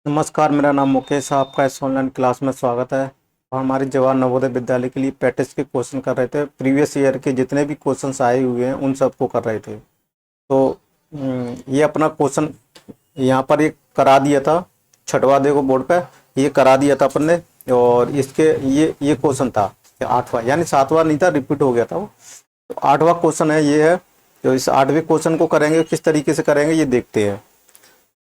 नमस्कार, मेरा नाम मुकेश है। आपका इस ऑनलाइन क्लास में स्वागत है। और हमारे जवाहर नवोदय विद्यालय के लिए प्रैक्टिस के क्वेश्चन कर रहे थे। प्रीवियस ईयर के जितने भी क्वेश्चंस आए हुए हैं उन सबको कर रहे थे। तो ये अपना क्वेश्चन यहाँ पर एक करा दिया था। छठवा देखो बोर्ड पे ये करा दिया था अपन ने। और इसके ये क्वेश्चन था आठवां, यानी सातवां नहीं था, रिपीट हो गया था वो। तो आठवां क्वेश्चन है ये है। तो इस आठवें क्वेश्चन को करेंगे, किस तरीके से करेंगे ये देखते हैं।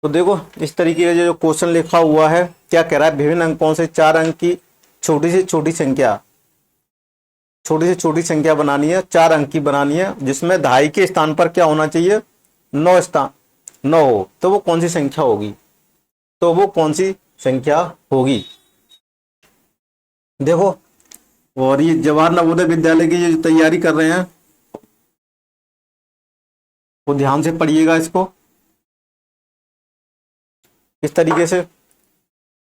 तो देखो इस तरीके का जो क्वेश्चन लिखा हुआ है, क्या कह रहा है, विभिन्न अंकों से 4 अंक की छोटी से छोटी संख्या बनानी है, 4 अंक की बनानी है, जिसमें दहाई के स्थान पर क्या होना चाहिए, 9 हो। तो वो कौन सी संख्या होगी? देखो, और ये जवाहर नवोदय विद्यालय की जो तैयारी कर रहे हैं वो ध्यान से पढ़िएगा इसको इस तरीके से।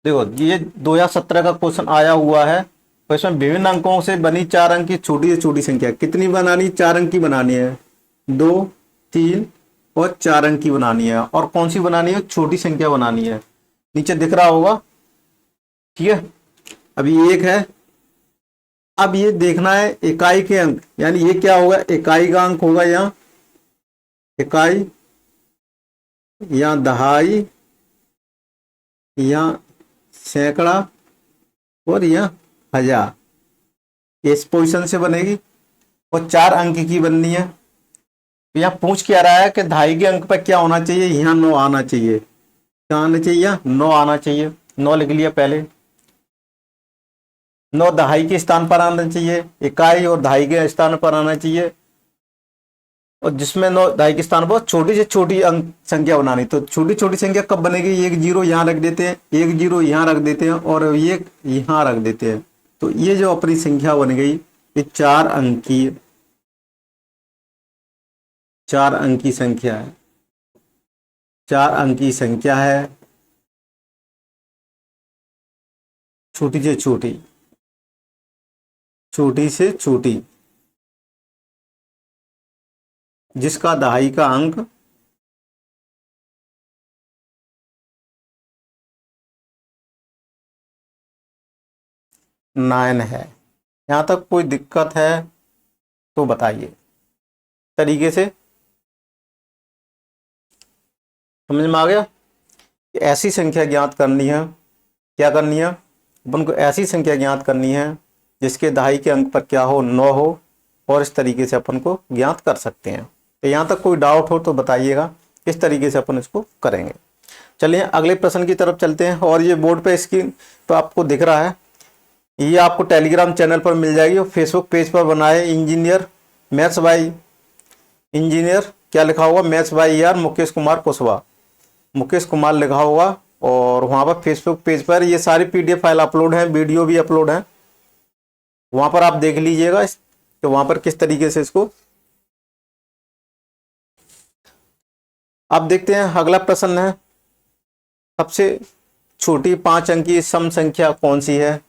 देखो ये 2017 का क्वेश्चन आया हुआ है। तो इसमें विभिन्न अंकों से बनी 4 अंक की छोटी से छोटी संख्या कितनी बनानी? 4 अंक की बनानी है। 2, 3 और 4 अंक की बनानी है। और कौन सी बनानी है? छोटी संख्या बनानी है। नीचे दिख रहा होगा, ठीक है। अभी एक है। अब ये देखना है इकाई के अंक, यानी ये क्या होगा, इकाई का अंक होगा। यहाँ इकाई, यहाँ दहाई, यहाँ सैकड़ा और यहाँ हजार। इस पोजीशन से बनेगी और 4 अंक की बननी है। तो यहाँ पूछ क्या रहा है कि दहाई के अंक पर क्या होना चाहिए? यहाँ 9 आना चाहिए। क्या आना चाहिए? यहाँ 9 आना चाहिए। 9 लिख लिया पहले। 9 दहाई के स्थान पर आना चाहिए, इकाई और दहाई के स्थान पर आना चाहिए। और जिसमें 9 दहाई के स्थान पर छोटी से छोटी अंक संख्या बनानी। तो छोटी छोटी संख्या कब बनेगी? 1 0 यहाँ रख देते हैं, 1 0 यहाँ रख देते हैं और ये यहाँ रख देते हैं। तो ये जो अपनी संख्या बन गई, ये 4 अंक की संख्या है। 4 अंक की संख्या है, छोटी से छोटी, जिसका दहाई का अंक 9 है। यहां तक कोई दिक्कत है तो बताइए। तरीके से समझ में आ गया? ऐसी संख्या ज्ञात करनी है। क्या करनी है? अपन को ऐसी संख्या ज्ञात करनी है जिसके दहाई के अंक पर क्या हो, 9 हो। और इस तरीके से अपन को ज्ञात कर सकते हैं। तो यहाँ तक कोई डाउट हो तो बताइएगा, किस तरीके से अपन इसको करेंगे। चलिए अगले प्रश्न की तरफ चलते हैं। और ये बोर्ड पे स्क्रीन पर आपको दिख रहा है, ये आपको टेलीग्राम चैनल पर मिल जाएगी और फेसबुक पेज पर बनाए इंजीनियर मैथ्स बाय इंजीनियर, क्या लिखा होगा, मैथ्स बाय यार मुकेश कुमार कुशवाहा, मुकेश कुमार लिखा होगा। और वहाँ पर फेसबुक पेज पर ये सारी PDF फाइल अपलोड है, वीडियो भी अपलोड है, वहाँ पर आप देख लीजिएगा। तो वहाँ पर किस तरीके से इसको। अब देखते हैं अगला प्रश्न है, सबसे छोटी 5 अंकीय सम संख्या कौन सी है?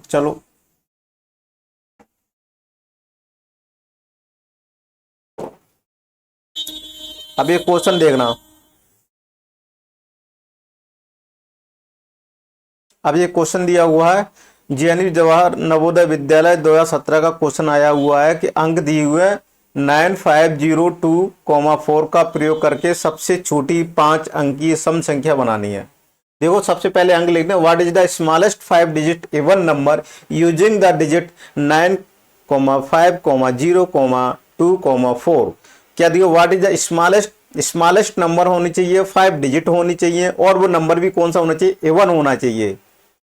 चलो अब ये क्वेश्चन देखना। अब ये क्वेश्चन दिया हुआ है, JNV जवाहर नवोदय विद्यालय 2017 का क्वेश्चन आया हुआ है कि अंक दिए हुए 9502,4 का प्रयोग करके सबसे छोटी 5 अंकीय सम संख्या बनानी है। देखो सबसे पहले अंक लिखना, what is the smallest 5 digit even number using the digit 9,5,0,2,4। क्या दियो, what is the smallest number होनी चाहिए, 5 डिजिट होनी चाहिए और वो नंबर भी कौन सा होना चाहिए, इवन होना चाहिए।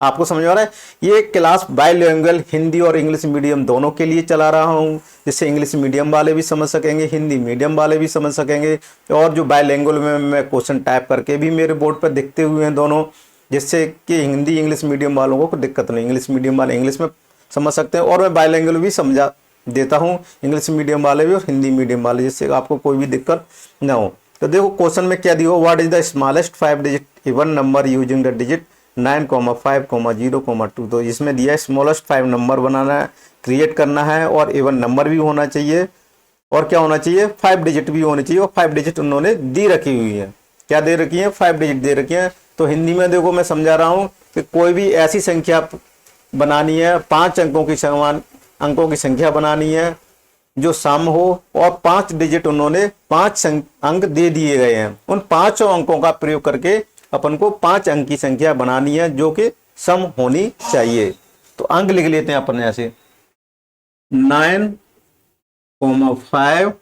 आपको समझ आ रहा है? ये क्लास बाइलिंगुअल हिंदी और इंग्लिश मीडियम दोनों के लिए चला रहा हूँ, जिससे इंग्लिश मीडियम वाले भी समझ सकेंगे, हिंदी मीडियम वाले भी समझ सकेंगे। और जो बाइलिंगुअल में मैं क्वेश्चन टाइप करके भी मेरे बोर्ड पर दिखते हुए हैं दोनों, जिससे कि हिंदी इंग्लिश मीडियम वालों को दिक्कत नहीं, इंग्लिश मीडियम वाले इंग्लिश में समझ सकते हैं। और मैं बाइलिंगुअल भी समझा देता हूँ, इंग्लिश मीडियम वाले भी और हिंदी मीडियम वाले, जिससे आपको कोई भी दिक्कत ना हो। तो देखो क्वेश्चन में क्या दिया, what is the smallest 5 digit even number using the digit 9,5,0,2। तो इसमें दिया है स्मॉलेस्ट 5 नंबर बनाना है, क्रिएट करना है और इवन नंबर भी होना चाहिए। और क्या होना चाहिए, 5 डिजिट भी होनी चाहिए। और 5 डिजिट उन्होंने दी रखी हुई है। क्या दे रखी है? 5 डिजिट दे रखी है। तो हिंदी में देखो मैं समझा रहा हूँ कि कोई भी ऐसी संख्या बनानी है, 5 अंकों की समान अंकों की संख्या बनानी है जो सम हो, और 5 डिजिट उन्होंने 5 अंक दे दिए गए हैं। उन 5 अंकों का प्रयोग करके अपन को 5 अंक की संख्या बनानी है जो कि सम होनी चाहिए। तो अंक लिख लेते हैं अपन ऐसे 9, 5,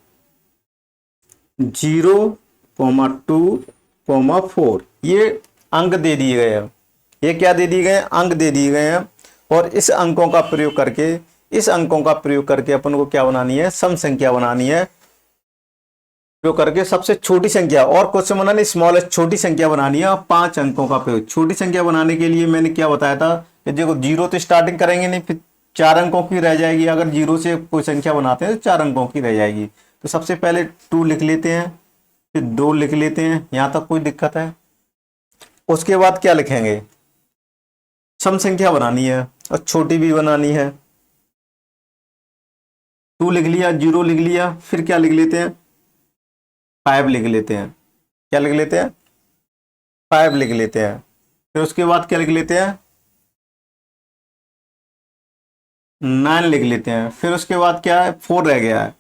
0, 2, 4, ये अंक दे दिए गए हैं। ये क्या दे दिए गए हैं? अंक दे दिए गए हैं। और इस अंकों का प्रयोग करके अपन को क्या बनानी है? सम संख्या बनानी है। प्रयोग करके सबसे छोटी संख्या, और क्वेश्चन बनानी स्मॉलेस्ट, छोटी संख्या बनानी है और 5 अंकों का प्रयोग। छोटी संख्या बनाने के लिए मैंने क्या बताया था कि देखो 0 तो स्टार्टिंग करेंगे नहीं, फिर 4 अंकों की रह जाएगी। अगर 0 से कोई संख्या बनाते हैं तो 4 अंकों की रह जाएगी। तो सबसे पहले 2 लिख लेते हैं, फिर 2 लिख लेते हैं। यहां तक कोई दिक्कत है? उसके बाद क्या लिखेंगे? सम संख्या बनानी है और छोटी भी बनानी है। 2 लिख लिया, 0 लिख लिया, फिर क्या लिख लेते हैं? 5 लिख लेते हैं। क्या लिख लेते हैं? 5 लिख लेते हैं। फिर उसके बाद क्या लिख लेते हैं? 9 लिख लेते हैं। फिर उसके बाद क्या है? 4 रह गया है,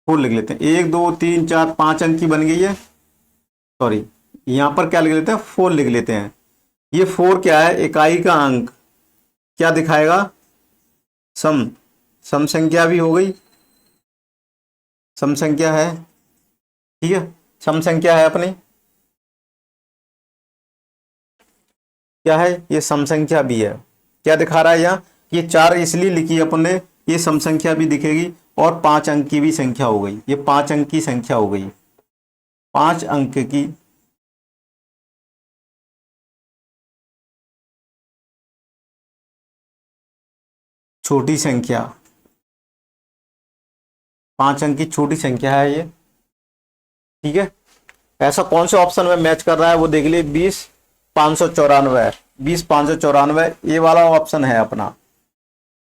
4 लिख लेते हैं। 1, 2, 3, 4, 5 अंक की बन गई है। सॉरी, यहां पर क्या लिख लेते हैं? 4 लिख लेते हैं। ये 4 क्या है? इकाई का अंक। क्या दिखाएगा? सम। सम संख्या भी हो गई, सम संख्या है, ठीक है, सम संख्या है अपनी। क्या है? ये सम संख्या भी है। क्या दिखा रहा है यहाँ? ये 4 इसलिए लिखी अपन ने, ये सम संख्या भी दिखेगी और 5 अंक की भी संख्या हो गई। ये 5 अंक की संख्या हो गई, 5 अंक की छोटी संख्या, 5 अंक की छोटी संख्या है ये, ठीक है। ऐसा कौन से ऑप्शन में मैच कर रहा है वो देख लिए। 20,594, 20,594 ये वाला ऑप्शन है अपना,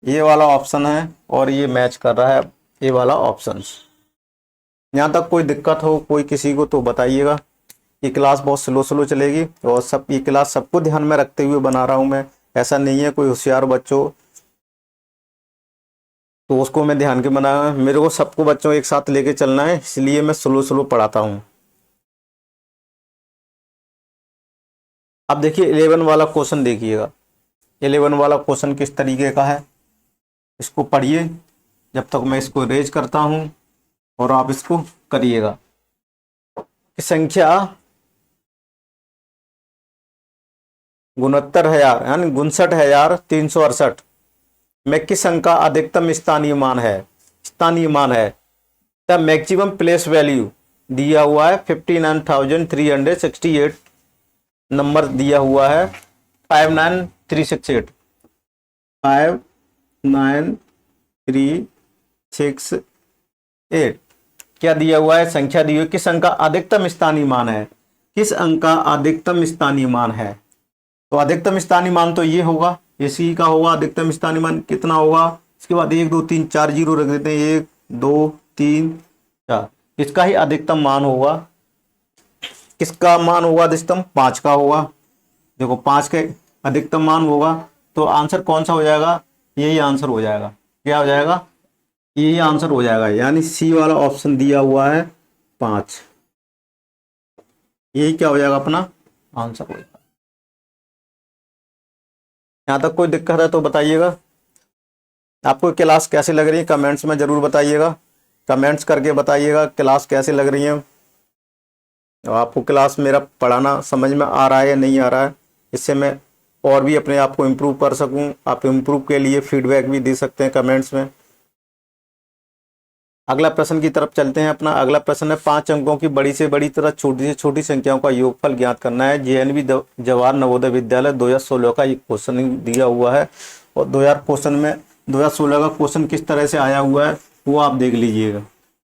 ये वाला ऑप्शन है और ये मैच कर रहा है ये वाला ऑप्शन। यहाँ तक कोई दिक्कत हो कोई किसी को तो बताइएगा। ये क्लास बहुत स्लो चलेगी और ये क्लास सबको ध्यान में रखते हुए बना रहा हूँ मैं। ऐसा नहीं है कोई होशियार बच्चों तो उसको मैं ध्यान के बना, मेरे को सबको बच्चों एक साथ लेके चलना है, इसलिए मैं स्लो पढ़ाता हूँ। अब देखिए 11 वाला क्वेश्चन देखिएगा। 11 वाला क्वेश्चन किस तरीके का है, इसको पढ़िए जब तक मैं इसको रेज करता हूं और आप इसको करिएगा। संख्या 69,000 यानी 59,368 में किस अंक का अधिकतम स्थानीय मान है? स्थानीय मान है द मैक्सिमम प्लेस वैल्यू दिया हुआ है 59,368, नंबर दिया हुआ है 59368, 59368। क्या दिया हुआ है? संख्या दी हुई, किस अंक का अधिकतम स्थानीय मान है? किस अंक का अधिकतम स्थानीय मान है? तो अधिकतम स्थानीय मान तो ये होगा, इसी का होगा अधिकतम स्थानीय मान। कितना होगा? इसके बाद 1, 2, 3, 4 जीरो रख देते हैं, 1, 2, 3, 4, इसका ही अधिकतम मान होगा। किसका मान होगा अधिकतम? 5 का होगा। देखो 5 के अधिकतम मान होगा तो आंसर कौन सा हो जाएगा? यही आंसर हो जाएगा। क्या हो जाएगा? यही आंसर हो जाएगा, यानी सी वाला ऑप्शन दिया हुआ है 5, यही क्या हो जाएगा? अपना आंसर हो जाएगा। यहाँ तक कोई दिक्कत है तो बताइएगा। आपको क्लास कैसी लग रही है कमेंट्स में जरूर बताइएगा, कमेंट्स करके बताइएगा क्लास कैसी लग रही है। आपको क्लास मेरा पढ़ाना समझ में आ रहा है या नहीं आ रहा है, इससे मैं और भी अपने आप को इम्प्रूव कर सकूं। आप इम्प्रूव के लिए फीडबैक भी दे सकते हैं कमेंट्स में। अगला प्रश्न की तरफ चलते हैं। अपना अगला प्रश्न है 5 अंकों की बड़ी से बड़ी तथा छोटी से छोटी संख्याओं का योगफल ज्ञात करना है। जेएनवी जवाहर नवोदय विद्यालय 2016 का ये क्वेश्चन दिया हुआ है और 2016 का क्वेश्चन किस तरह से आया हुआ है वो आप देख लीजिएगा।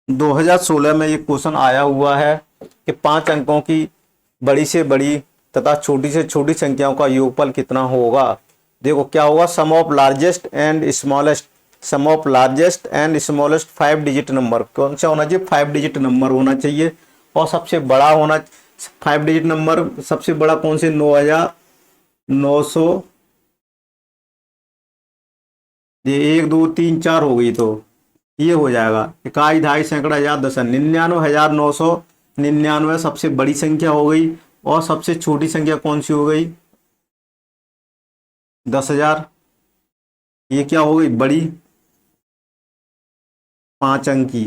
2016 में ये क्वेश्चन आया हुआ है कि 5 अंकों की बड़ी से बड़ी तथा छोटी से छोटी संख्याओं का योगफल कितना होगा। देखो क्या होगा? Sum of largest and smallest, sum of largest and smallest 5 digit number. कौन सा होना चाहिए? 5 डिजिट नंबर होना चाहिए और सबसे बड़ा होना, 5 डिजिट नंबर सबसे बड़ा कौन से, 9900, ये 1 2 3 4 हो गई, तो ये हो जाएगा इकाई, दहाई, सैकड़ा, हजार, दशक। 99,999 सबसे बड़ी संख्या हो गई, और सबसे छोटी संख्या कौन सी हो गई, 10,000। ये क्या हो गई, बड़ी 5 अंकी,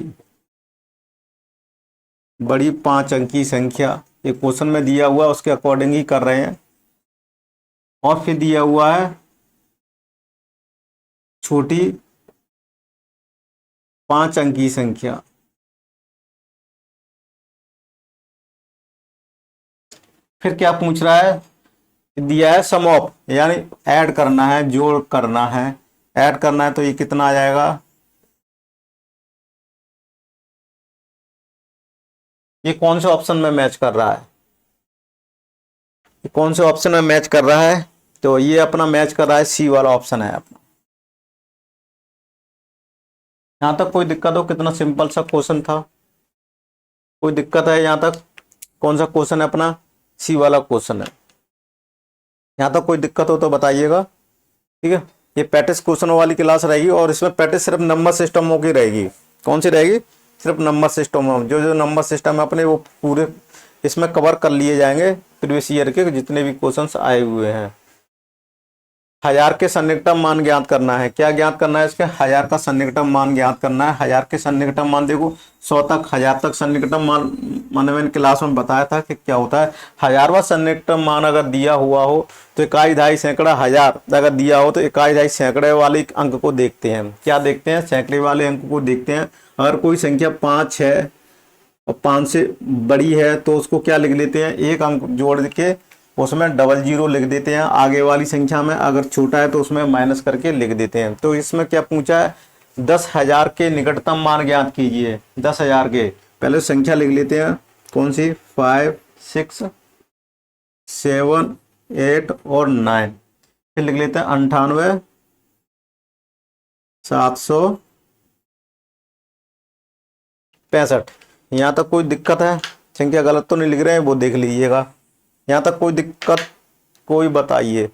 बड़ी 5 अंकी संख्या। ये क्वेश्चन में दिया हुआ है उसके अकॉर्डिंग ही कर रहे हैं। और फिर दिया हुआ है छोटी 5 अंकी संख्या। फिर क्या पूछ रहा है, दिया है सम ऑफ, यानी ऐड करना है, जोड़ करना है, ऐड करना है, तो ये कितना आ जाएगा, ये कौन से ऑप्शन में मैच कर रहा है, ये कौन से ऑप्शन में मैच कर रहा है, तो ये अपना मैच कर रहा है सी वाला ऑप्शन है अपना। यहां तक कोई दिक्कत हो, कितना सिंपल सा क्वेश्चन था, कोई दिक्कत है यहां तक, कौन सा क्वेश्चन है अपना, सी वाला क्वेश्चन है। यहां तक कोई दिक्कत हो तो बताइएगा, ठीक है। ये प्रैक्टिस क्वेश्चनों वाली क्लास रहेगी, और इसमें प्रैक्टिस सिर्फ नंबर सिस्टमों की रहेगी। कौन सी रहेगी, सिर्फ नंबर सिस्टम, जो जो नंबर सिस्टम है अपने वो पूरे इसमें कवर कर लिए जाएंगे, प्रीवियस ईयर के जितने भी क्वेश्चंस आए हुए हैं। हजार के सन्निकटम मान ज्ञात करना है, क्या ज्ञात करना है इसके, हजार का सन्निकटम मान ज्ञात करना है। हजार के सन्निकटम मान देखो 100 तक, 1000 तक सन्निकटम मान, मैंने क्लास में बताया था कि क्या होता है। 1000वां सन्निकटम मान अगर दिया हुआ हो तो इकाई, दहाई, सैकड़ा, हजार अगर दिया हो तो इकाई, दहाई, सैकड़े वाले अंक को देखते हैं। क्या देखते हैं, सैकड़े वाले अंक को देखते हैं। अगर कोई संख्या 5 है और 5 से बड़ी है तो उसको क्या लिख लेते हैं, एक अंक जोड़ के उसमें 00 लिख देते हैं आगे वाली संख्या में। अगर छोटा है तो उसमें माइनस करके लिख देते हैं। तो इसमें क्या पूछा है, 10,000 के निकटतम मान ज्ञात कीजिए। 10,000 के, पहले संख्या लिख लेते हैं, कौन सी, 5 6 7 8 और 9। फिर लिख लेते हैं 98 765। यहाँ तक कोई दिक्कत है, संख्या गलत तो नहीं लिख रहे हैं, वो देख लीजिएगा। यहाँ तक कोई दिक्कत, कोई बताइए।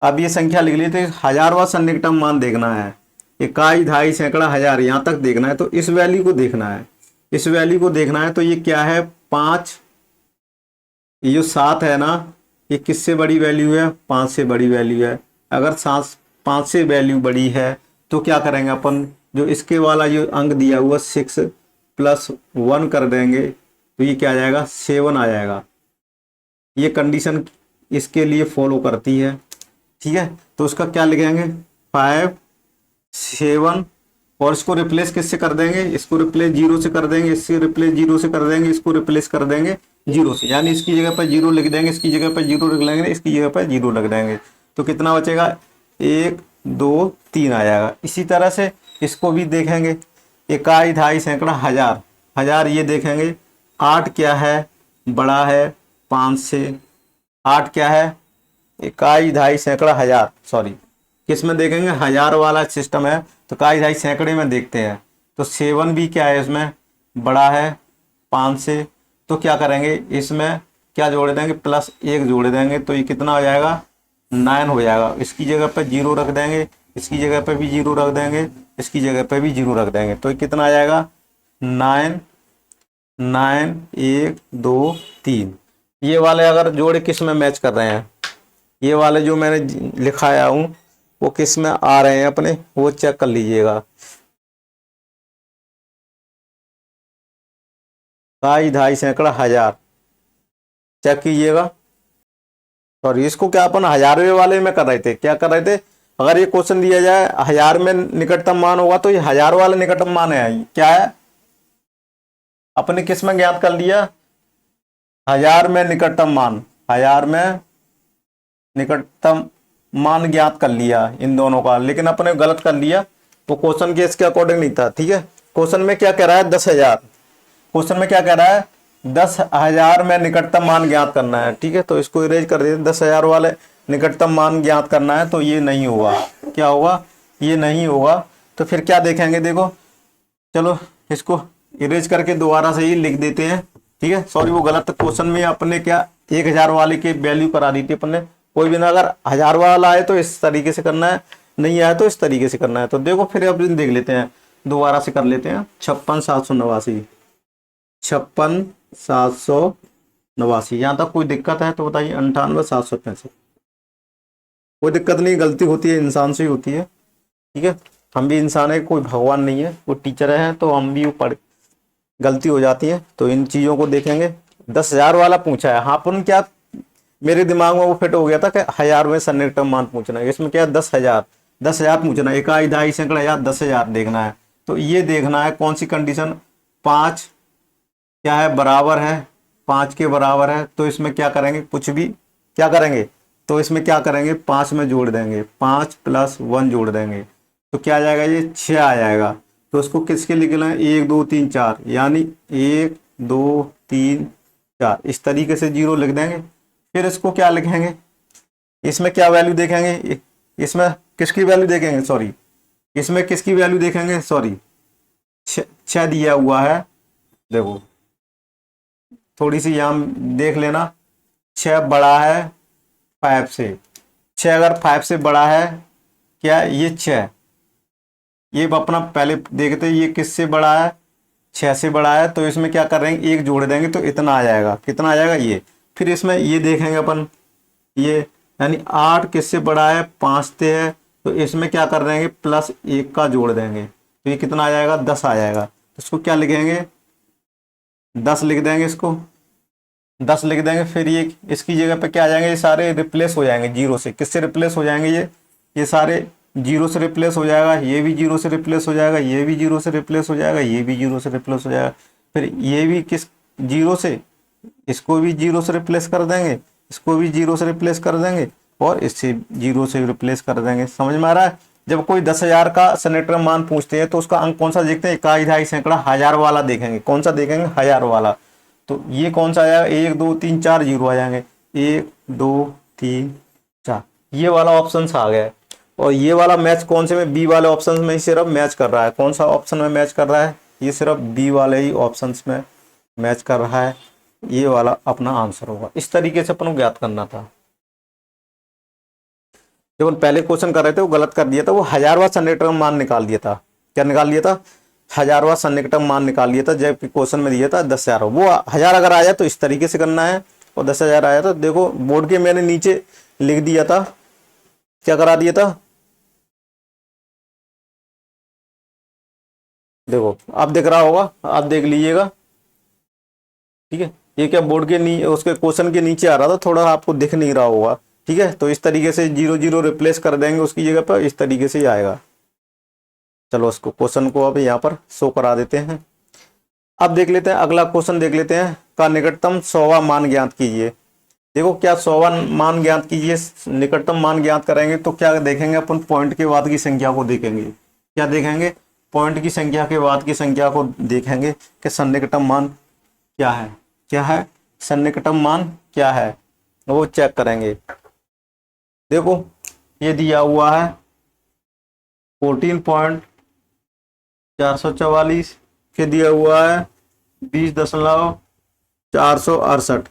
अब ये संख्या लिख लेते हैं, 1000वां सन्निकटम मान देखना है, इकाई, दहाई, सैकड़ा, हजार, यहाँ तक देखना है। तो इस वैल्यू को देखना है, इस वैल्यू को देखना है। तो ये क्या है, 5, ये जो 7 है ना, ये किससे बड़ी वैल्यू है, 5 से बड़ी वैल्यू है। अगर 5 से वैल्यू बड़ी है तो क्या करेंगे अपन, जो इसके वाला जो अंक दिया हुआ 6 + 1 कर देंगे, तो ये क्या आ जाएगा, 7 आ जाएगा। ये कंडीशन इसके लिए फॉलो करती है, ठीक है। तो उसका क्या लिखेंगे, 5 7, और इसको रिप्लेस किससे कर देंगे, इसको रिप्लेस 0 से कर देंगे, इससे रिप्लेस 0 से कर देंगे, इसको रिप्लेस कर देंगे 0 से, यानी इसकी जगह पर 0 लिख देंगे, इसकी जगह पर 0 लिख लेंगे, इसकी जगह पर 0 लिख देंगे। तो कितना बचेगा, 1 2 3 आ जाएगा। इसी तरह से इसको भी देखेंगे, इकाई, दहाई, सैकड़ा, हजार, हजार ये देखेंगे 8 क्या है, बड़ा है 5 से। 8 क्या है, इकाई, दहाई, सैकड़ा, हजार, सॉरी किस में देखेंगे, हजार वाला सिस्टम है तो इकाई, दहाई, सैकड़े में देखते हैं। तो 7 भी क्या है, इसमें बड़ा है 5 से। तो क्या करेंगे, इसमें क्या जोड़ देंगे, +1 जोड़ देंगे, तो ये कितना हो जाएगा, 9 हो जाएगा। इसकी जगह पर 0 रख देंगे, इसकी जगह पर भी 0 रख देंगे, इसकी जगह पर भी 0 रख देंगे। तो ये कितना आ जाएगा, 9 9 1 2 3। ये वाले अगर जोड़े किस में मैच कर रहे हैं, ये वाले जो मैंने लिखाया हूं वो किस में आ रहे हैं अपने, वो चेक कर लीजिएगा। इकाई, दहाई, सैकड़ा, हजार, चेक कीजिएगा। और इसको क्या अपन हजारवे वाले में कर रहे थे, क्या कर रहे थे, अगर ये क्वेश्चन दिया जाए 1000 में निकटतम मान होगा तो ये 1000 वाला निकटतम मान है, क्या है, अपने किस में ज्ञात कर लिया, 1000 में निकटतम मान, 1000 में निकटतम मान ज्ञात कर लिया इन दोनों का, लेकिन अपने गलत कर लिया, वो क्वेश्चन के इसके अकॉर्डिंग नहीं था, ठीक है। क्वेश्चन में क्या कह रहा है, 10,000, क्वेश्चन में क्या कह रहा है, 10,000 में निकटतम मान ज्ञात करना है, ठीक है। तो इसको इरेज कर देते, 10,000 वाले निकटतम मान ज्ञात करना है, तो ये नहीं होगा, क्या होगा, ये नहीं होगा। तो फिर क्या देखेंगे, देखो चलो इसको इरेज करके दोबारा से ही लिख देते हैं, ठीक है, सॉरी वो गलत क्वेश्चन में अपने क्या 1000 वाले की वैल्यू करा दी थी अपन ने। कोई भी ना अगर 1000 वाला आए तो इस तरीके से करना है, नहीं आया तो इस तरीके से करना है। तो देखो फिर अब देख लेते हैं, दोबारा से कर लेते हैं। 56,789, 56,789, यहाँ तक कोई दिक्कत है तो बताइए। 98,765, कोई दिक्कत नहीं, गलती होती है इंसान से ही होती है, ठीक है। हम भी इंसान है, कोई भगवान नहीं है, कोई टीचर है तो हम भी पढ़ गलती हो जाती है। तो इन चीज़ों को देखेंगे। 10,000 वाला पूछा है, हाँ अपन क्या मेरे दिमाग में वो फिट हो गया था कि 1000 में सन्निकटन मान पूछना है। इसमें क्या 10,000, 10,000 पूछना है, इकाई दहाई सैकड़ा या 10,000 देखना है। तो ये देखना है कौन सी कंडीशन, 5 क्या है बराबर है, 5 के बराबर है। तो इसमें क्या करेंगे, कुछ भी क्या करेंगे, तो इसमें क्या करेंगे 5 में जोड़ देंगे, 5 + 1 जोड़ देंगे तो क्या आ जाएगा, ये 6 आ जाएगा। तो उसको किसके लिखना है, 1 2 3 4, यानी 1 2 3 4 इस तरीके से 0 लिख देंगे। फिर इसको क्या लिखेंगे, इसमें क्या वैल्यू देखेंगे, इसमें किसकी वैल्यू देखेंगे, सॉरी इसमें किसकी वैल्यू देखेंगे, सॉरी 6 दिया हुआ है। देखो थोड़ी सी यहाँ देख लेना, 6 बड़ा है 5 से, 6 अगर 5 से बड़ा है, क्या ये 6, ये अपना पहले देखते हैं ये किससे बड़ा है, 6 से बड़ा है। तो इसमें क्या कर रहे हैं, 1 जोड़ देंगे तो इतना आ जाएगा, कितना आ जाएगा ये। फिर इसमें ये देखेंगे अपन, ये यानी 8 किससे बड़ा है, 5 से है। तो इसमें क्या कर देंगे, +1 का जोड़ देंगे तो ये कितना आ जाएगा, 10 आ जाएगा। तो इसको क्या लिखेंगे, 10 लिख देंगे, इसको 10 लिख देंगे। फिर ये इसकी जगह पे क्या आ जाएंगे, ये सारे रिप्लेस हो जाएंगे 0 से। किससे रिप्लेस हो जाएंगे, ये सारे 0 से रिप्लेस हो जाएगा, ये भी 0 से रिप्लेस हो जाएगा, ये भी 0 से रिप्लेस हो जाएगा, ये भी 0 से रिप्लेस हो जाएगा। फिर ये भी किस 0 से, इसको भी 0 से रिप्लेस कर देंगे, इसको भी 0 से रिप्लेस कर देंगे और इससे 0 से रिप्लेस कर देंगे। समझ में आ रहा है। जब कोई 10,000 का सन्निकटन मान पूछते हैं तो उसका अंक कौन सा देखते हैं, इकाई दहाई सैकड़ा 1000 वाला देखेंगे। कौन सा देखेंगे, 1000 वाला। तो ये कौन सा आया, 1 2 3 4 0 आ जाएंगे, 1 2 3 4, ये वाला ऑप्शन आ गया है। और ये वाला मैच कौन से में, बी वाले ऑप्शन में ही सिर्फ मैच कर रहा है। कौन सा ऑप्शन में मैच कर रहा है, ये सिर्फ बी वाले ही ऑप्शंस में मैच कर रहा है। ये वाला अपना आंसर होगा। इस तरीके से अपन को ज्ञात करना था। जब अपन पहले क्वेश्चन कर रहे थे वो गलत कर दिया था, वो 1000वां सन्निकटन मान निकाल दिया था। क्या निकाल दिया था, 1000वां सन्निकटन मान निकाल लिया था, जबकि क्वेश्चन में दिया था 10,000। वो 1000 अगर आया तो इस तरीके से करना है, और 10,000 आया तो देखो बोर्ड के मैंने नीचे लिख दिया था, क्या करा दिया था, देखो आप दिख रहा होगा, आप देख लीजिएगा, ठीक है। ये क्या बोर्ड के नीचे उसके क्वेश्चन के नीचे आ रहा था, थोड़ा आपको दिख नहीं रहा होगा, ठीक है। तो इस तरीके से 0 0 रिप्लेस कर देंगे उसकी जगह पर, इस तरीके से ही आएगा। चलो उसको क्वेश्चन को अब यहाँ पर शो करा देते हैं। अब देख लेते हैं अगला क्वेश्चन, देख लेते हैं का निकटतम 100वां मान ज्ञात कीजिए। देखो क्या 100वां मान ज्ञात कीजिए, निकटतम मान ज्ञात करेंगे तो क्या देखेंगे अपन, पॉइंट के बाद की संख्या को देखेंगे। क्या देखेंगे, पॉइंट की संख्या के बाद की संख्या को देखेंगे कि सन्निकटम मान क्या है, क्या है सन्निकटम मान क्या है, वो चेक करेंगे। देखो ये दिया हुआ है 14.444 के दिया हुआ है 20.468।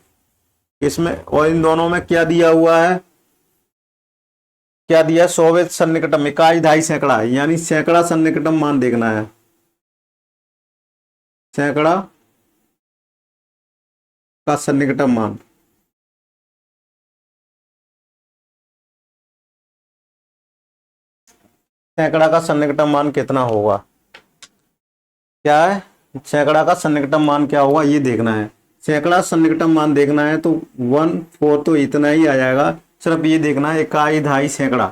इसमें और इन दोनों में क्या दिया हुआ है, क्या दिया, 100वें सन्निकटम, इकाई दहाई सैकड़ा, यानी सैकड़ा सन्निकटम मान देखना है। सैकड़ा का सन्निकटम मान, सैकड़ा का सन्निकटम मान कितना होगा, क्या है सैकड़ा का सन्निकटम मान क्या होगा ये देखना है। सैकड़ा सन्निकटम मान देखना है तो 1/4 तो इतना ही आ जाएगा। सिर्फ ये देखना है इकाई दहाई सैकड़ा,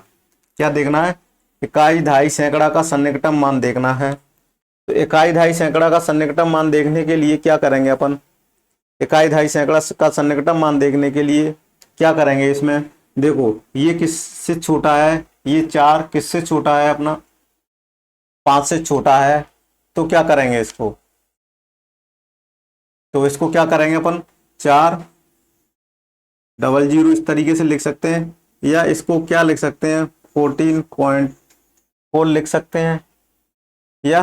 क्या देखना है, इकाई दहाई सैकड़ा का सन्निकटम मान देखना है। तो इकाई दहाई सैकड़ा का सन्निकटम मान देखने के लिए क्या करेंगे अपन, इकाई दहाई सैकड़ा का सन्निकटम मान देखने के लिए क्या करेंगे, इसमें देखो ये किससे छोटा है, ये 4 किससे छोटा है, अपना 5 से छोटा है। तो क्या करेंगे इसको, तो इसको क्या करेंगे अपन, 400 इस तरीके से लिख सकते हैं, या इसको क्या लिख सकते हैं 14.4 लिख सकते हैं, या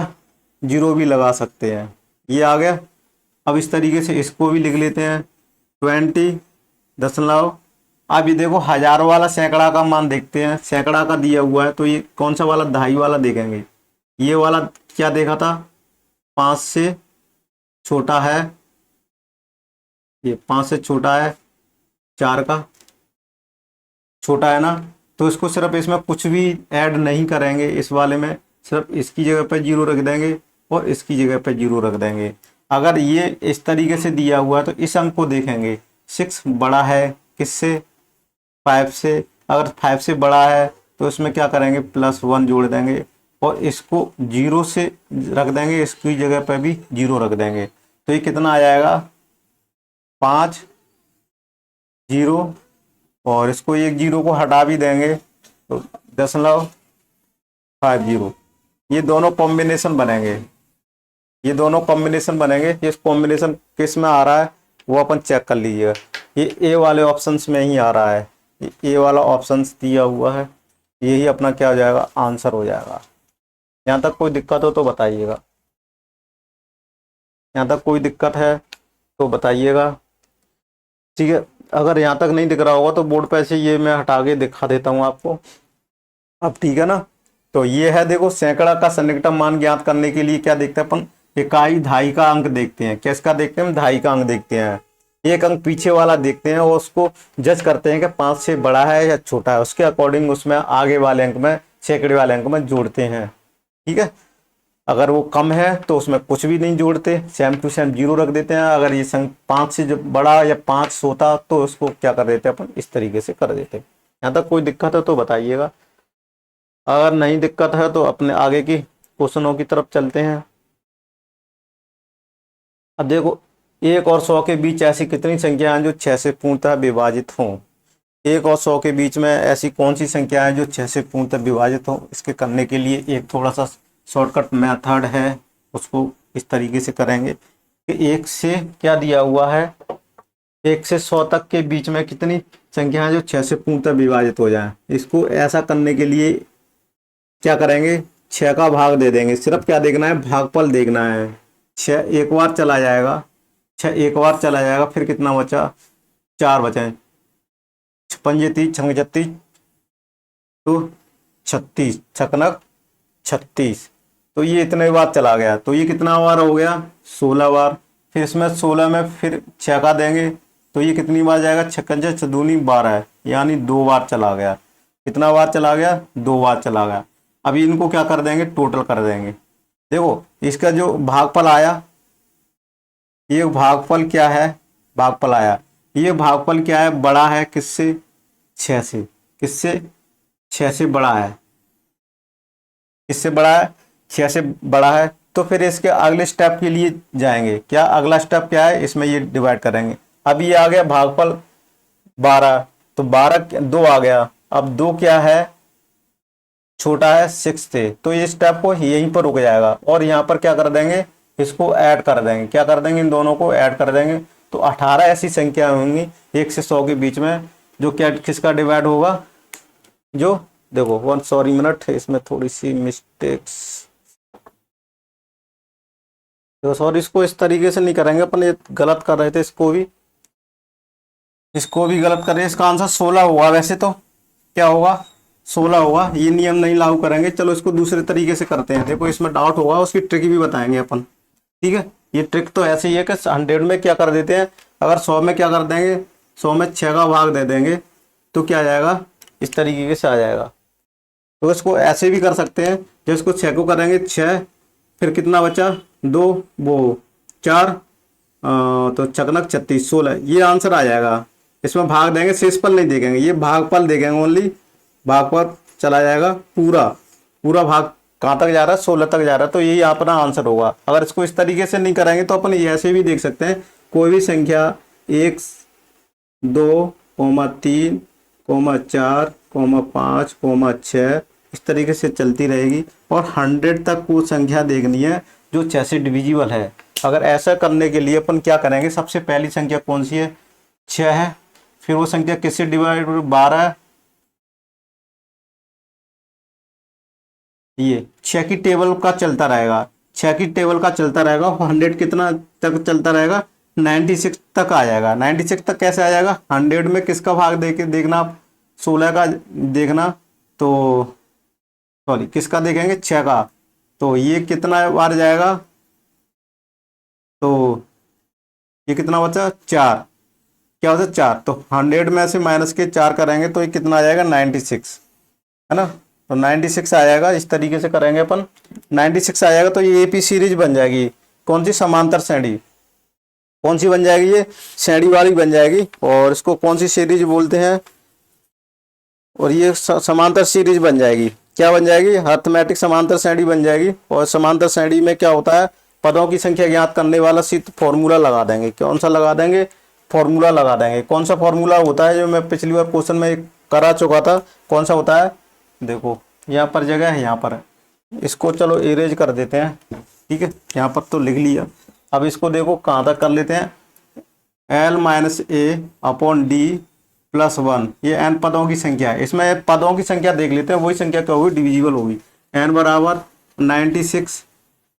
0 भी लगा सकते हैं। ये आ गया। अब इस तरीके से इसको भी लिख लेते हैं 20 दशमलव। अब ये देखो हजारों वाला सैकड़ा का मान देखते हैं, सैकड़ा का दिया हुआ है, तो ये कौन सा वाला, दहाई वाला देखेंगे। ये वाला क्या देखा था, 5 से छोटा है, ये 5 से छोटा है, 4 का छोटा है ना, तो इसको सिर्फ इसमें कुछ भी ऐड नहीं करेंगे, इस वाले में सिर्फ इसकी जगह पे 0 रख देंगे और इसकी जगह पे 0 रख देंगे। अगर ये इस तरीके से दिया हुआ है तो इस अंक को देखेंगे, 6 बड़ा है किससे, 5 से। अगर 5 से बड़ा है तो इसमें क्या करेंगे, +1 जोड़ देंगे और इसको 0 से रख देंगे, इसकी जगह पे भी 0 रख देंगे। तो ये कितना आ जाएगा, 5 0, और इसको एक 0 को हटा भी देंगे तो 0.50। ये दोनों कॉम्बिनेशन बनेंगे, ये दोनों कॉम्बिनेशन बनेंगे। ये कॉम्बिनेशन किस में आ रहा है वो अपन चेक कर लीजिएगा। ये ए वाले ऑप्शंस में ही आ रहा है, ये ए वाला ऑप्शंस दिया हुआ है, यही अपना क्या हो जाएगा, आंसर हो जाएगा। यहाँ तक कोई दिक्कत हो तो बताइएगा, यहाँ तक कोई दिक्कत है तो बताइएगा, ठीक है। अगर यहाँ तक नहीं दिख रहा होगा तो बोर्ड पे से ये मैं हटा के दिखा देता हूँ आपको, अब ठीक है ना। तो ये है, देखो सैकड़ा का सन्निकटन मान ज्ञात करने के लिए क्या देखते हैं अपन, इकाई दहाई का अंक देखते हैं। किसका देखते हैं, दहाई का अंक देखते हैं। एक अंक पीछे वाला देखते हैं और उसको जज करते हैं कि 5 से बड़ा है या छोटा है, उसके अकॉर्डिंग उसमें आगे वाले अंक में, सैकड़े वाले अंक में जोड़ते हैं, ठीक है। अगर वो कम है तो उसमें कुछ भी नहीं जोड़ते, सेम टू सेम 0 रख देते हैं। अगर ये संख्या 5 से जब बड़ा या 5 होता तो उसको क्या कर देते हैं अपन, इस तरीके से कर देते। यहाँ तक कोई दिक्कत है तो बताइएगा, अगर नहीं दिक्कत है तो अपने आगे की क्वेश्चनों की तरफ चलते हैं। अब देखो 1 और 100 के बीच ऐसी कितनी संख्या हैं जो 6 से पूर्णतः विभाजित हों। 1 और 100 के बीच में ऐसी कौन सी संख्या है जो 6 से पूर्णतः विभाजित हो। इसके करने के लिए एक थोड़ा सा शॉर्टकट मेथड है, उसको इस तरीके से करेंगे कि 1 से क्या दिया हुआ है, 1 से 100 तक के बीच में कितनी संख्या है जो 6 से पूर्णतः विभाजित हो जाए। इसको ऐसा करने के लिए क्या करेंगे, 6 का भाग दे देंगे। सिर्फ क्या देखना है, भागफल देखना है। 6 एक बार चला जाएगा, 6 एक बार चला जाएगा, फिर कितना बचा, 4 बचे, 56 30 36 तो 36 छकनक 36, तो ये इतने बार चला गया। तो ये कितना बार हो गया, 16 बार। फिर इसमें 16 में फिर 6 का देंगे तो ये कितनी बार जाएगा, 6 चौदूनी 12, यानी 2 बार चला गया। कितना बार चला गया, 2 बार चला गया। अभी इनको क्या कर देंगे, टोटल कर देंगे। देखो इसका जो भागफल आया, ये भागफल क्या है, भागफल आया, ये भागफल क्या है, बड़ा है किससे, 6 से। किससे, 6 से बड़ा है, किससे बड़ा है, 6 से बड़ा है। तो फिर इसके अगले स्टेप के लिए जाएंगे, क्या अगला स्टेप क्या है, इसमें ये डिवाइड करेंगे। अब ये आ गया भागफल 12, तो 12 2 आ गया। अब 2 क्या है, छोटा है 6 से, तो ये स्टेप को यहीं पर रुक जाएगा और यहाँ पर क्या कर देंगे, इसको ऐड कर देंगे। क्या कर देंगे, इन दोनों को ऐड कर देंगे। तो 18 ऐसी संख्या होंगी 1 से 100 के बीच में जो क्या किसका डिवाइड होगा, जो देखो 1 सॉरी मिनट, इसमें थोड़ी सी मिस्टेक्स, तो सॉरी, इसको इस तरीके से नहीं करेंगे अपन, ये गलत कर रहे थे, इसको भी गलत कर रहे हैं। इसका आंसर 16 होगा, वैसे तो क्या होगा, 16 होगा। ये नियम नहीं लागू करेंगे, चलो इसको दूसरे तरीके से करते हैं। देखो इसमें डाउट होगा, उसकी ट्रिक भी बताएंगे अपन, ठीक है। ये ट्रिक तो ऐसे ही है कि 100 में क्या कर देते हैं, अगर 100 में क्या कर देंगे, 100 में 6 का भाग दे देंगे तो क्या आ जाएगा, इस तरीके से आ जाएगा। तो इसको ऐसे भी कर सकते हैं, जो इसको 6 को करेंगे 6, फिर कितना बचा, 2 वो 4, तो चकनक 36 16, ये आंसर आ जाएगा। इसमें भाग देंगे, शेषफल नहीं देखेंगे, ये भागफल देखेंगे ओनली, भागफल चला जाएगा पूरा, पूरा भाग कहाँ तक जा रहा है, 16 तक जा रहा है, तो यही अपना आंसर होगा। अगर इसको इस तरीके से नहीं कराएंगे तो अपन ऐसे भी देख सकते हैं, कोई भी संख्या 1 2 3 4 5 6 इस तरीके से चलती रहेगी और 100 तक वो संख्या देखनी है जो 6 से डिविजिबल है। अगर ऐसा करने के लिए अपन क्या करेंगे, सबसे पहली संख्या कौन सी है, 6 है, फिर वो संख्या किससे डिवाइड, 12 है, ये 6 की टेबल का चलता रहेगा। 6 की टेबल का चलता रहेगा, 100 कितना तक चलता रहेगा, 96 तक आ जाएगा। 96 तक कैसे आ जाएगा, 100 में किसका भाग दे के देखना आप, 16 का देखना, तो सॉरी किसका देखेंगे, 6 का, तो ये कितना बार जाएगा, तो ये कितना बचा, 4, क्या बचा 4, तो 100 में से माइनस के 4 करेंगे तो ये कितना आ जाएगा, 96, है ना। तो 96 आ जाएगा, इस तरीके से करेंगे अपन, 96 आ जाएगा तो ये एपी सीरीज बन जाएगी। कौन सी, समांतर श्रेणी, कौन सी बन जाएगी, ये श्रेणी वाली बन जाएगी, और इसको कौन सी सीरीज बोलते हैं, और ये समांतर सीरीज बन जाएगी। क्या बन जाएगी, अर्थमेटिक समांतर श्रेणी बन जाएगी। और समांतर श्रेणी में क्या होता है, पदों की संख्या ज्ञात करने वाला सिर्फ फॉर्मूला लगा देंगे। कौन सा लगा देंगे, फॉर्मूला लगा देंगे। कौन सा फॉर्मूला होता है, जो मैं पिछली बार क्वेश्चन में करा चुका था, कौन सा होता है, देखो यहाँ पर जगह है, यहाँ पर इसको चलो इरेज कर देते हैं, ठीक है, यहाँ पर तो लिख लिया। अब इसको देखो कहाँ तक कर लेते हैं, L-A/D+1, ये n पदों की संख्या है। इसमें पदों की संख्या देख लेते हैं, वही संख्या क्या होगी, डिविजिबल होगी। n बराबर 96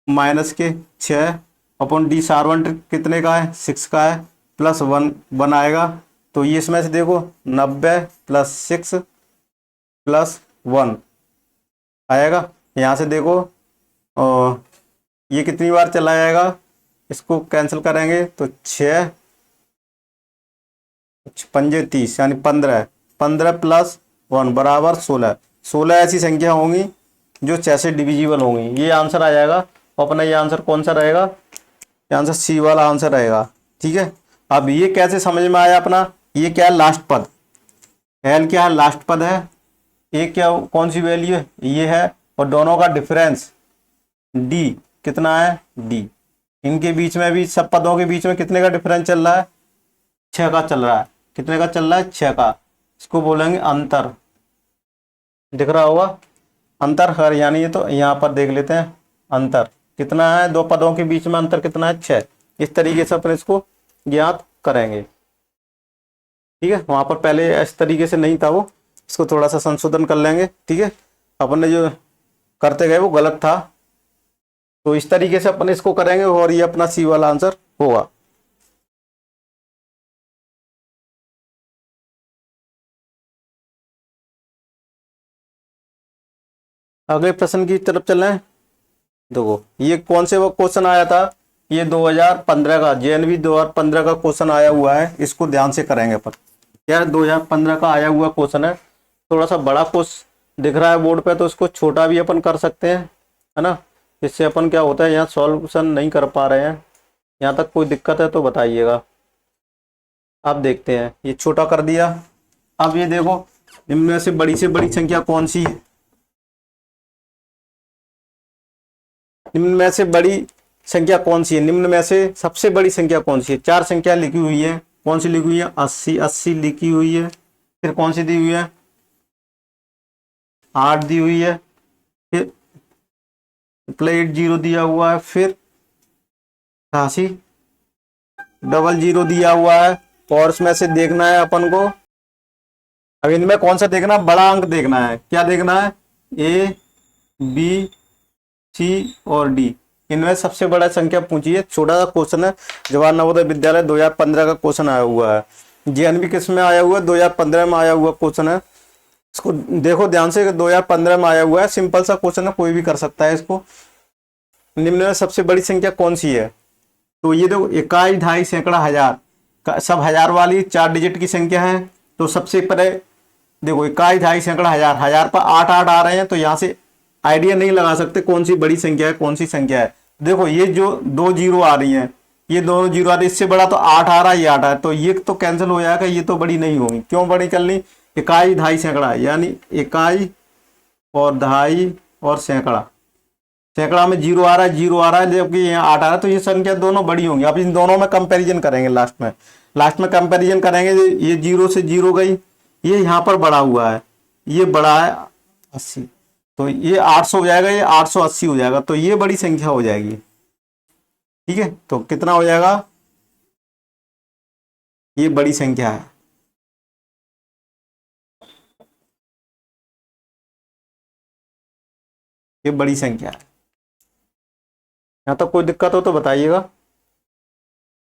माइनस के 6/d, सारवन कितने का है, 6 का है, +1 आएगा। तो ये इसमें से देखो 90 + 6 + 1 आएगा। यहाँ से देखो और ये कितनी बार चला जाएगा, इसको कैंसिल करेंगे तो 6 पंजे 30, यानी 15, 15 + 1 बराबर 16। 16 ऐसी संख्या होंगी जो 6 से डिविजिबल होंगी। ये आंसर आ जाएगा। और अपना ये आंसर कौन सा रहेगा, ये आंसर सी वाला आंसर रहेगा, ठीक है। अब ये कैसे समझ में आया अपना, ये क्या है, लास्ट पद, एल क्या है, लास्ट पद है, ए क्या, कौन सी वैल्यू है, ये है, और दोनों का डिफरेंस डी कितना है, डी। इनके बीच में भी, सब पदों के बीच में कितने का डिफरेंस चल रहा है, 6 का चल रहा है। कितने का चल रहा है, 6 का। इसको बोलेंगे अंतर, दिख रहा होगा अंतर हर, यानी ये तो यहाँ पर देख लेते हैं अंतर कितना है, दो पदों के बीच में अंतर कितना है, 6। इस तरीके से अपन इसको ज्ञात करेंगे, ठीक है। वहां पर पहले इस तरीके से नहीं था वो, इसको थोड़ा सा संशोधन कर लेंगे, ठीक है। अपन ने जो करते गए वो गलत था, तो इस तरीके से अपन इसको करेंगे और ये अपना सी वाला आंसर होगा। अगले प्रश्न की तरफ चल रहे हैं। देखो ये कौन से वो क्वेश्चन आया था, ये 2015 का, जेएनवी 2015 का क्वेश्चन आया हुआ है। इसको ध्यान से करेंगे अपन। यार 2015 का आया हुआ क्वेश्चन है, थोड़ा सा बड़ा क्वेश्चन दिख रहा है बोर्ड पे, तो इसको छोटा भी अपन कर सकते हैं, है ना। इससे अपन क्या होता है, यहाँ सॉल्यूशन नहीं कर पा रहे हैं, यहाँ तक कोई दिक्कत है तो बताइएगा। आप देखते हैं, ये छोटा कर दिया। अब ये देखो, इनमें से बड़ी संख्या कौन सी है, निम्न में से बड़ी संख्या कौन सी है, निम्न में से सबसे बड़ी संख्या कौन सी है। 4 संख्या लिखी हुई है, कौन सी लिखी हुई है, 80, 80 लिखी हुई है। फिर कौन सी दी हुई है, 8 दी हुई है। फिर प्लेट 0 दिया हुआ है। फिर 88, 00 दिया हुआ है। और इसमें से देखना है अपन को, अब इनमें कौन सा देखना, बड़ा अंक देखना है। क्या देखना है, ए, बी, सी और डी। इनमें सबसे बड़ा संख्या पूछी है। छोटा सा क्वेश्चन है, जवाहर नवोदय विद्यालय 2015 का क्वेश्चन आया हुआ है। जेएनवी किस में आया हुआ है, 2015 में आया हुआ क्वेश्चन है। इसको देखो ध्यान से, 2015 में आया हुआ है, सिंपल सा क्वेश्चन है, कोई भी कर सकता है इसको। निम्न में सबसे बड़ी संख्या कौन सी है, तो ये देखो इकाई, ढाई, सैकड़ा, हजार, सब हजार वाली 4 डिजिट की संख्या है। तो सबसे पहले देखो इकाई, ढाई, सैकड़ा, हजार, हजार पर 8 8 आ रहे हैं, तो यहाँ से आइडिया नहीं लगा सकते कौन सी बड़ी संख्या है, कौन सी संख्या है। देखो ये जो 2 जीरो आ रही हैं, ये दोनों जीरो आ रही है, इससे बड़ा तो 8 आ रहा है, ये 8 है, तो ये तो कैंसिल हो जाएगा, ये तो बड़ी नहीं होगी। क्यों बड़ी करनी, इकाई, ढाई, सैकड़ा, यानी इकाई और ढाई और सैकड़ा। सैकड़ा में 0 आ रहा है, 0 आ रहा है, जबकि यहाँ 8 आ रहा है, तो ये संख्या दोनों बड़ी होंगी। अब इन दोनों में कंपेरिजन करेंगे, लास्ट में कंपेरिजन करेंगे। ये 0 से 0 गई, ये यहाँ पर बड़ा हुआ है, ये बड़ा है 80, तो ये 800 हो जाएगा, ये 880 हो जाएगा, तो ये बड़ी संख्या हो जाएगी, ठीक है। तो कितना हो जाएगा, ये बड़ी संख्या है, ये बड़ी संख्या है। यहाँ तक कोई दिक्कत हो तो बताइएगा।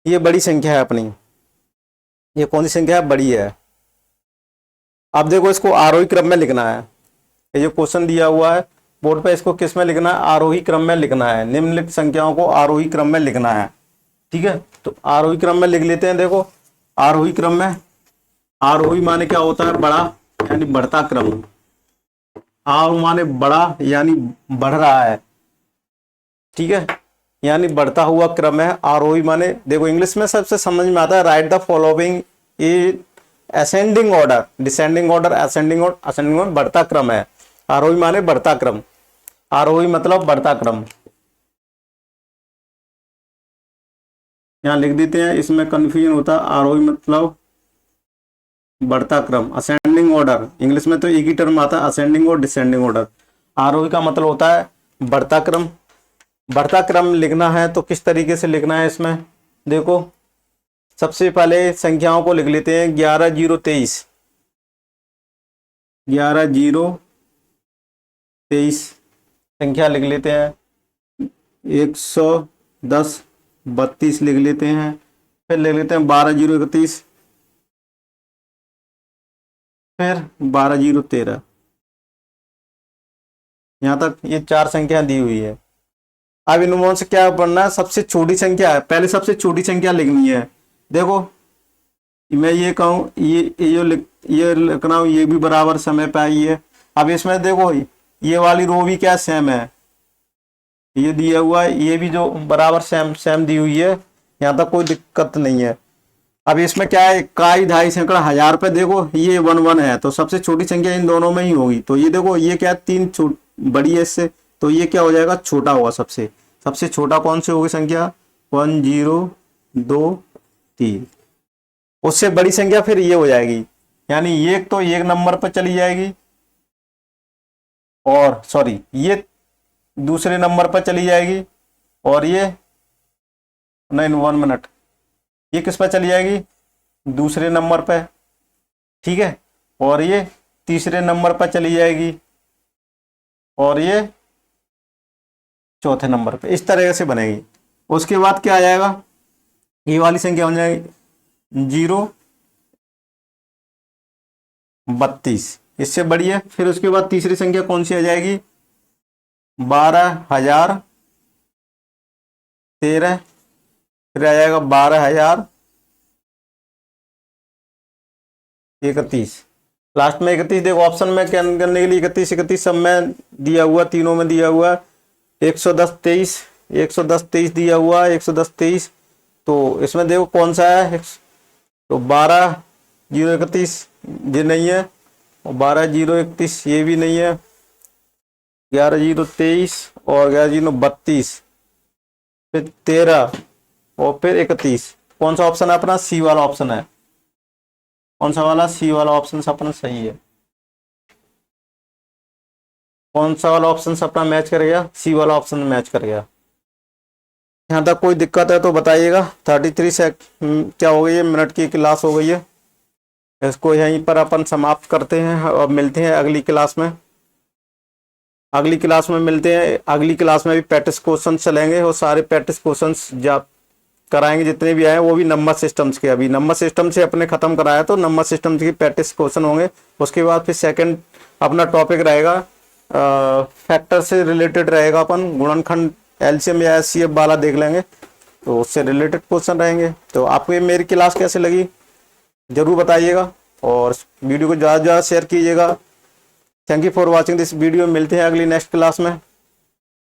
ये बड़ी संख्या है अपनी, ये कौन सी संख्या है, बड़ी है। अब देखो इसको आरोही क्रम में लिखना है। ये जो क्वेश्चन दिया हुआ है बोर्ड पे, इसको किस में लिखना है, आरोही क्रम में लिखना है। निम्नलिखित संख्याओं को आरोही क्रम में लिखना है, ठीक है। तो आरोही क्रम में लिख लेते हैं। देखो आरोही क्रम में, आरोही माने क्या होता है, बड़ा यानी बढ़ता क्रम। आरोह माने बड़ा यानी बढ़ रहा है, ठीक है, यानी बढ़ता हुआ क्रम है। आरोही माने देखो इंग्लिश में सबसे समझ में आता है, right the following in ascending order, descending order, ascending order, ascending order बढ़ता क्रम है। आरोही माने बढ़ता क्रम, आरोही मतलब बढ़ता क्रम। यहां लिख देते हैं, इसमें कंफ्यूजन होता है। आरोही मतलब बढ़ता क्रम, असेंडिंग ऑर्डर, इंग्लिश में तो एक ही टर्म आता है, असेंडिंग और डिसेंडिंग ऑर्डर। आरोही का मतलब होता है बढ़ता क्रम। बढ़ता क्रम लिखना है तो किस तरीके से लिखना है इसमें, देखो सबसे पहले संख्याओं को लिख लेते हैं। 11 0 23, 11 0 23 संख्या लिख लेते हैं। 110 32 लिख लेते हैं। फिर लिख लेते हैं 12 0 31, फिर 12 0 13। यहां तक ये 4 संख्या दी हुई है। अब इनमें से क्या पढ़ना है, सबसे छोटी संख्या है, पहले सबसे छोटी संख्या लिखनी है। देखो मैं ये कहूँ, ये लिख रहा हूँ, ये भी बराबर समय पे आई है। अब इसमें देखो ये वाली रो भी क्या सेम है, ये दिया हुआ है, ये भी जो बराबर सेम सेम दी हुई है, यहाँ तक कोई दिक्कत नहीं है। अब इसमें क्या है, इकाई, ढाई, सैकड़ा, हजार पे देखो ये 1 1 है, तो सबसे छोटी संख्या इन दोनों में ही होगी। तो ये देखो ये क्या है, 3 बड़ी है इससे, तो ये क्या हो जाएगा, छोटा होगा। सबसे सबसे छोटा कौन सी होगी संख्या, 1 0 2 3। उससे बड़ी संख्या फिर ये हो जाएगी, यानी ये तो एक नंबर पर चली जाएगी, और सॉरी ये दूसरे नंबर पर चली जाएगी, और ये नहीं 1 मिनट, ये किस पर चली जाएगी, दूसरे नंबर पर, ठीक है, और ये तीसरे नंबर पर चली जाएगी, और ये चौथे नंबर पे। इस तरह से बनेगी। उसके बाद क्या आ जाएगा, ये वाली संख्या हो जाएगी 0 32, इससे बड़ी है। फिर उसके बाद तीसरी संख्या कौन सी आ जाएगी, 12,013, फिर आ जाएगा 12,031, लास्ट में 31। देखो ऑप्शन में क्या करने के लिए 31 31 सब में दिया हुआ, तीनों में दिया हुआ। 110 23, 110 23 दिया हुआ, 110 23। तो इसमें देखो कौन सा है, तो 12 0 31 ये नहीं है, और 12 0 31 ये भी नहीं है, 11 0 23 और 11 0 32, फिर 13 और फिर 31। कौन सा ऑप्शन है अपना, सी वाला ऑप्शन है। कौन सा वाला, सी वाला ऑप्शन अपना सही है। कौन सा वाला ऑप्शन अपना मैच करेगा, सी वाला ऑप्शन मैच करेगा। यहाँ तक कोई दिक्कत है तो बताइएगा। 33 क्या हो गई है, मिनट की क्लास हो गई है। इसको यहीं पर अपन समाप्त करते हैं और मिलते हैं अगली क्लास में। अगली क्लास में मिलते हैं। अगली क्लास में भी प्रैक्टिस क्वेश्चन चलेंगे, और सारे प्रैक्टिस क्वेश्चंस जब कराएंगे जितने भी आए वो भी नंबर सिस्टम्स के। अभी नंबर सिस्टम से अपने खत्म कराया, तो नंबर सिस्टम की प्रैक्टिस क्वेश्चन होंगे। उसके बाद फिर सेकंड अपना टॉपिक रहेगा फैक्टर से रिलेटेड रहेगा, अपन गुणनखंड एलसीएम या एचसीएफ वाला देख लेंगे, तो उससे रिलेटेड क्वेश्चन रहेंगे। तो आपको मेरी क्लास कैसे लगी जरूर बताइएगा, और वीडियो को ज़्यादा से ज़्यादा शेयर कीजिएगा। Thank you for watching this video. मिलते हैं अगली नेक्स्ट क्लास में।